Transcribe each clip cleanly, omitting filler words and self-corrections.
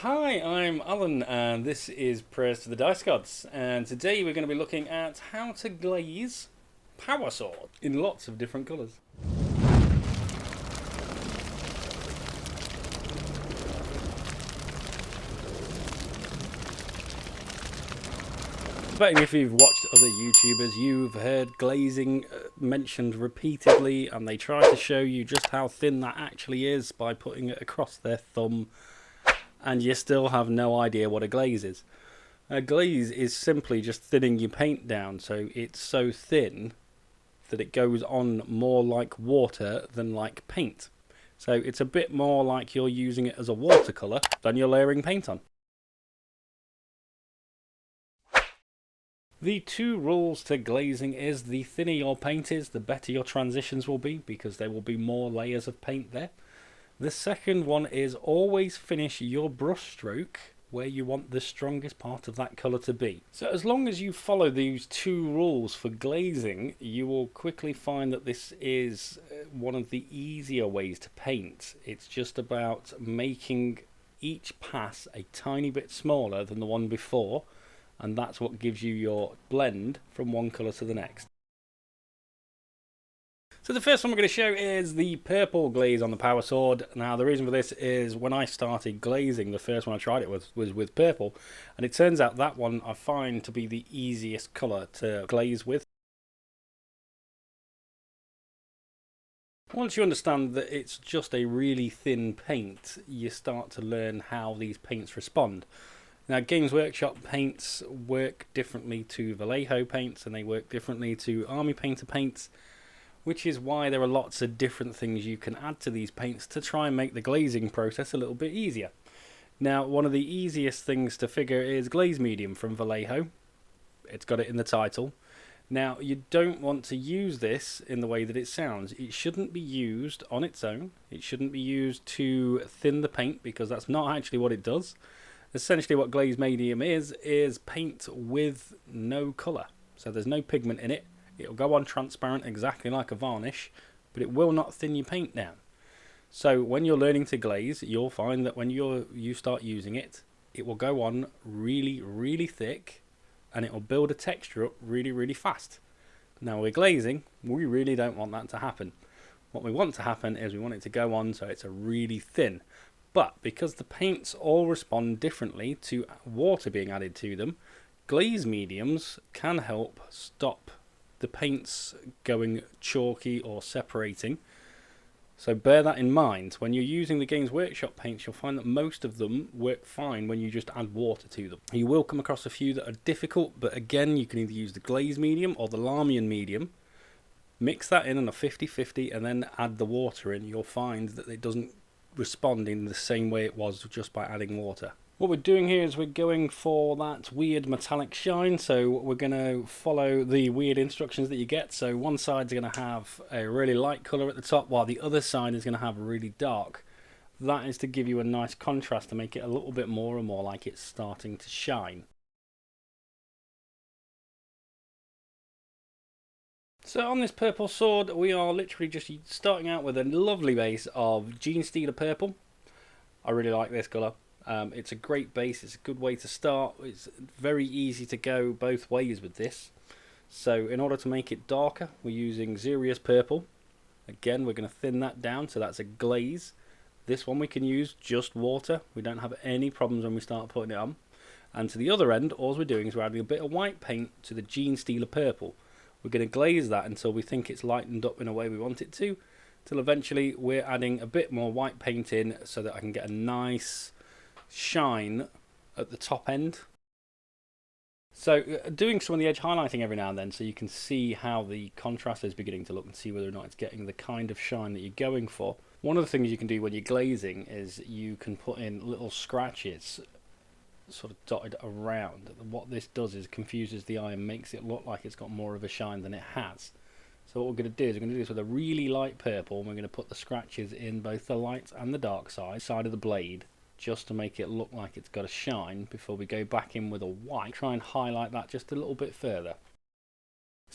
Hi, I'm Alan and this is Prayers to the Dice Gods, and today we're going to be looking at how to glaze Power Sword in lots of different colours. But if you've watched other YouTubers, you've heard glazing mentioned repeatedly, and they try to show you just how thin that actually is by putting it across their thumb, and you still have no idea what a glaze is. A glaze is simply just thinning your paint down, so it's so thin that it goes on more like water than like paint. So it's a bit more like you're using it as a watercolour than you're layering paint on. The two rules to glazing is the thinner your paint is, the better your transitions will be, because there will be more layers of paint there. The second one is always finish your brush stroke where you want the strongest part of that colour to be. So as long as you follow these two rules for glazing, you will quickly find that this is one of the easier ways to paint. It's just about making each pass a tiny bit smaller than the one before, and that's what gives you your blend from one colour to the next. So the first one we're going to show is the purple glaze on the Power Sword. Now the reason for this is when I started glazing, the first one I tried it was with purple, and it turns out that one I find to be the easiest colour to glaze with. Once you understand that it's just a really thin paint, you start to learn how these paints respond. Now Games Workshop paints work differently to Vallejo paints, and they work differently to Army Painter paints, which is why there are lots of different things you can add to these paints to try and make the glazing process a little bit easier. Now, one of the easiest things to figure is glaze medium from Vallejo. It's got it in the title. Now, you don't want to use this in the way that it sounds. It shouldn't be used on its own. It shouldn't be used to thin the paint, because that's not actually what it does. Essentially what glaze medium is paint with no colour. So there's no pigment in it. It'll go on transparent exactly like a varnish, but it will not thin your paint down. So when you're learning to glaze, you'll find that when you start using it, it will go on really, really thick, and it will build a texture up really, really fast. Now with glazing, we really don't want that to happen. What we want to happen is we want it to go on so it's a really thin. But because the paints all respond differently to water being added to them, glaze mediums can help stop the paints going chalky or separating. So bear that in mind. When you're using the Games Workshop paints, you'll find that most of them work fine when you just add water to them. You will come across a few that are difficult, but again, you can either use the glaze medium or the Lahmian medium. Mix that in on a 50-50 and then add the water in. You'll find that it doesn't respond in the same way it was just by adding water. What we're doing here is we're going for that weird metallic shine, so we're going to follow the weird instructions that you get. So one side's going to have a really light colour at the top, while the other side is going to have really dark. That is to give you a nice contrast, to make it a little bit more and more like it's starting to shine. So on this purple sword, we are literally just starting out with a lovely base of Genestealer purple. I really like this colour. It's a great base, it's a good way to start. It's very easy to go both ways with this. So in order to make it darker, we're using Xerius purple. Again, we're going to thin that down, so that's a glaze. This one we can use just water. We don't have any problems when we start putting it on. And to the other end, all we're doing is we're adding a bit of white paint to the Genestealer purple. We're going to glaze that until we think it's lightened up in a way we want it to, till eventually we're adding a bit more white paint in so that I can get a nice shine at the top end. So doing some of the edge highlighting every now and then so you can see how the contrast is beginning to look and see whether or not it's getting the kind of shine that you're going for. One of the things you can do when you're glazing is you can put in little scratches sort of dotted around. What this does is confuses the eye and makes it look like it's got more of a shine than it has. So what we're going to do is we're going to do this with a really light purple, and we're going to put the scratches in both the light and the dark side of the blade, just to make it look like it's got a shine before we go back in with a white. Try and highlight that just a little bit further.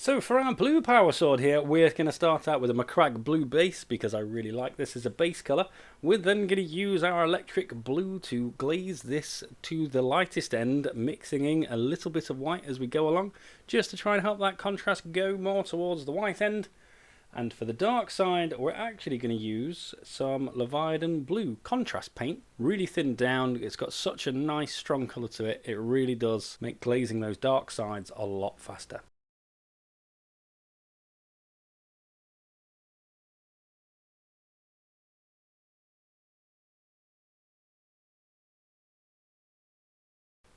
So for our blue power sword here, we're going to start out with a Macragge blue base because I really like this as a base colour. We're then going to use our electric blue to glaze this to the lightest end, mixing in a little bit of white as we go along, just to try and help that contrast go more towards the white end. And for the dark side, we're actually going to use some Leviathan blue contrast paint, really thinned down. It's got such a nice strong colour to it, it really does make glazing those dark sides a lot faster.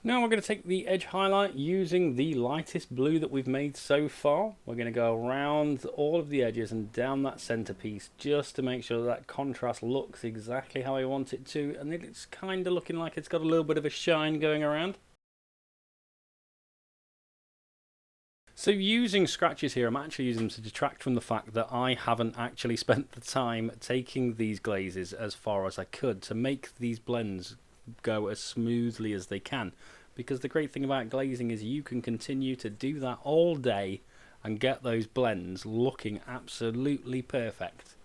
Now we're going to take the edge highlight using the lightest blue that we've made so far. We're going to go around all of the edges and down that centerpiece just to make sure that contrast looks exactly how I want it to, and it's kind of looking like it's got a little bit of a shine going around. So using scratches here, I'm actually using them to detract from the fact that I haven't actually spent the time taking these glazes as far as I could to make these blends go as smoothly as they can, because the great thing about glazing is you can continue to do that all day and get those blends looking absolutely perfect.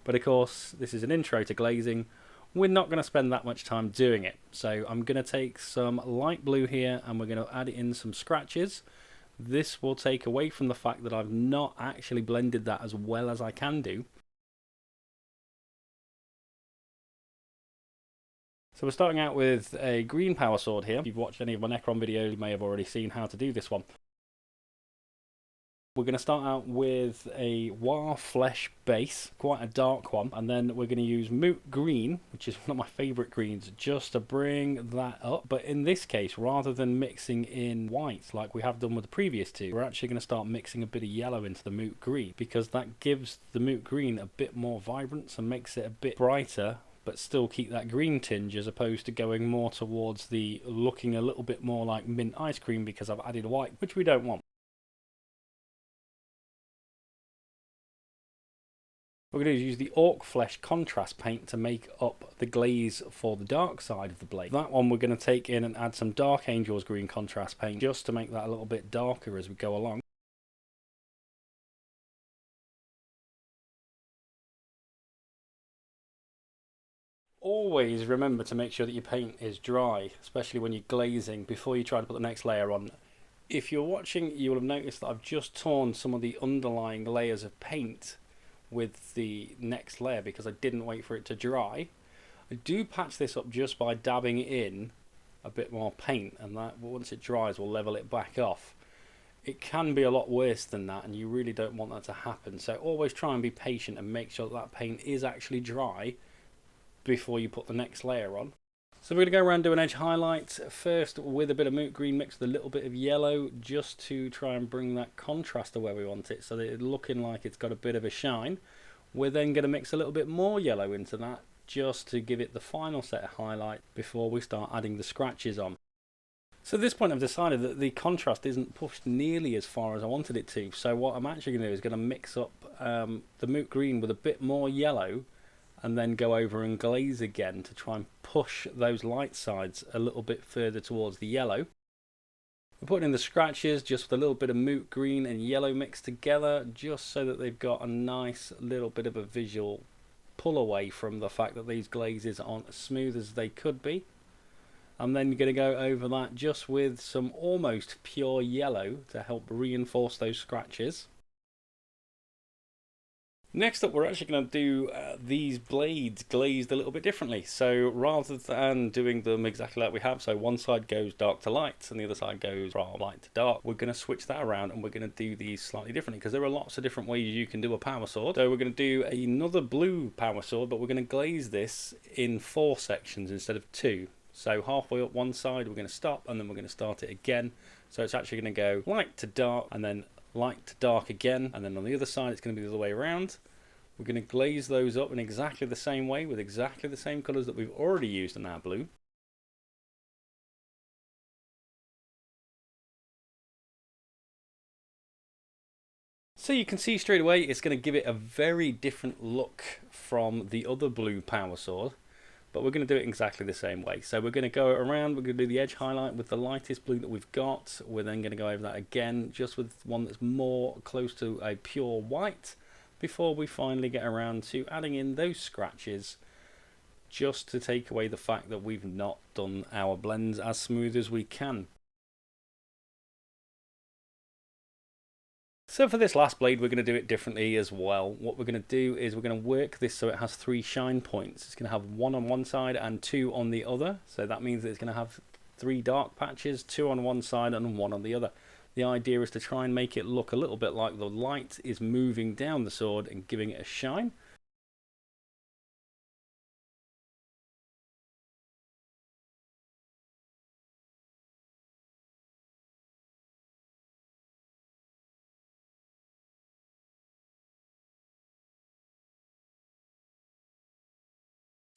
But of course, this is an intro to glazing, we're not going to spend that much time doing it, so I'm going to take some light blue here and we're going to add in some scratches. This will take away from the fact that I've not actually blended that as well as I can do. So we're starting out with a green power sword here. If you've watched any of my Necron videos, you may have already seen how to do this one. We're going to start out with a War Flesh base, quite a dark one, and then we're going to use Moot Green, which is one of my favourite greens, just to bring that up. But in this case, rather than mixing in white like we have done with the previous two, we're actually going to start mixing a bit of yellow into the Moot Green, because that gives the Moot Green a bit more vibrance and makes it a bit brighter, but still keep that green tinge, as opposed to going more towards the looking a little bit more like mint ice cream because I've added white, which we don't want. We're going to use the Orc Flesh contrast paint to make up the glaze for the dark side of the blade. That one we're going to take in and add some Dark Angels green contrast paint just to make that a little bit darker as we go along. Always remember to make sure that your paint is dry, especially when you're glazing, before you try to put the next layer on. If you're watching, you will have noticed that I've just torn some of the underlying layers of paint with the next layer because I didn't wait for it to dry. I do patch this up just by dabbing in a bit more paint, and that once it dries will level it back off. It can be a lot worse than that, and you really don't want that to happen, so always try and be patient and make sure that paint is actually dry before you put the next layer on. So we're going to go around doing edge highlights first with a bit of Moot Green mixed with a little bit of yellow, just to try and bring that contrast to where we want it, so that it's looking like it's got a bit of a shine. We're then going to mix a little bit more yellow into that, just to give it the final set of highlight before we start adding the scratches on. So at this point I've decided that the contrast isn't pushed nearly as far as I wanted it to, so what I'm actually going to do is going to mix up the Moot Green with a bit more yellow, and then go over and glaze again to try and push those light sides a little bit further towards the yellow. We're putting in the scratches just with a little bit of Moot Green and yellow mixed together, just so that they've got a nice little bit of a visual pull away from the fact that these glazes aren't as smooth as they could be. I'm then going to go over that just with some almost pure yellow to help reinforce those scratches. Next up, we're actually going to do these blades glazed a little bit differently. So rather than doing them exactly like we have, so one side goes dark to light and the other side goes from light to dark, we're going to switch that around and we're going to do these slightly differently, because there are lots of different ways you can do a power sword. So we're going to do another blue power sword, but we're going to glaze this in 4 sections instead of 2. So halfway up one side we're going to stop, and then we're going to start it again. So it's actually going to go light to dark and then light to dark again, and then on the other side it's going to be the other way around. We're going to glaze those up in exactly the same way with exactly the same colours that we've already used in our blue. So you can see straight away it's going to give it a very different look from the other blue power sword. but we're going to do it exactly the same way. So we're going to go around, we're going to do the edge highlight with the lightest blue that we've got. We're then going to go over that again, just with one that's more close to a pure white, before we finally get around to adding in those scratches, just to take away the fact that we've not done our blends as smooth as we can. So for this last blade, we're going to do it differently as well. What we're going to do is we're going to work this so it has 3 shine points. It's going to have 1 on one side and 2 on the other. So that means that it's going to have 3 dark patches, 2 on one side and 1 on the other. The idea is to try and make it look a little bit like the light is moving down the sword and giving it a shine.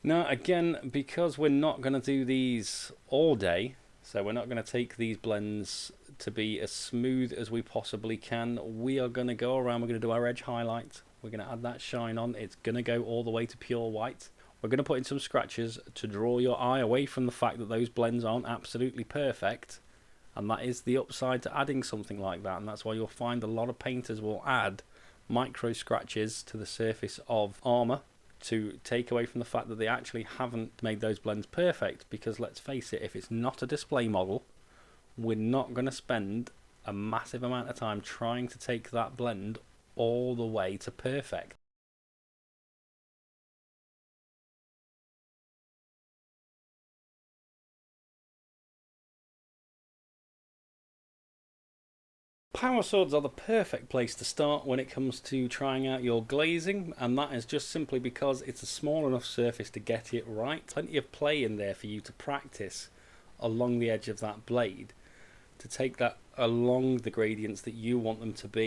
Now again, because we're not going to do these all day, so we're not going to take these blends to be as smooth as we possibly can, we are going to go around, we're going to do our edge highlight, we're going to add that shine on, it's going to go all the way to pure white. We're going to put in some scratches to draw your eye away from the fact that those blends aren't absolutely perfect, and that is the upside to adding something like that, and that's why you'll find a lot of painters will add micro scratches to the surface of armour to take away from the fact that they actually haven't made those blends perfect, because let's face it, if it's not a display model, we're not going to spend a massive amount of time trying to take that blend all the way to perfect. Power swords are the perfect place to start when it comes to trying out your glazing, and that is just simply because it's a small enough surface to get it right. Plenty of play in there for you to practice along the edge of that blade, to take that along the gradients that you want them to be.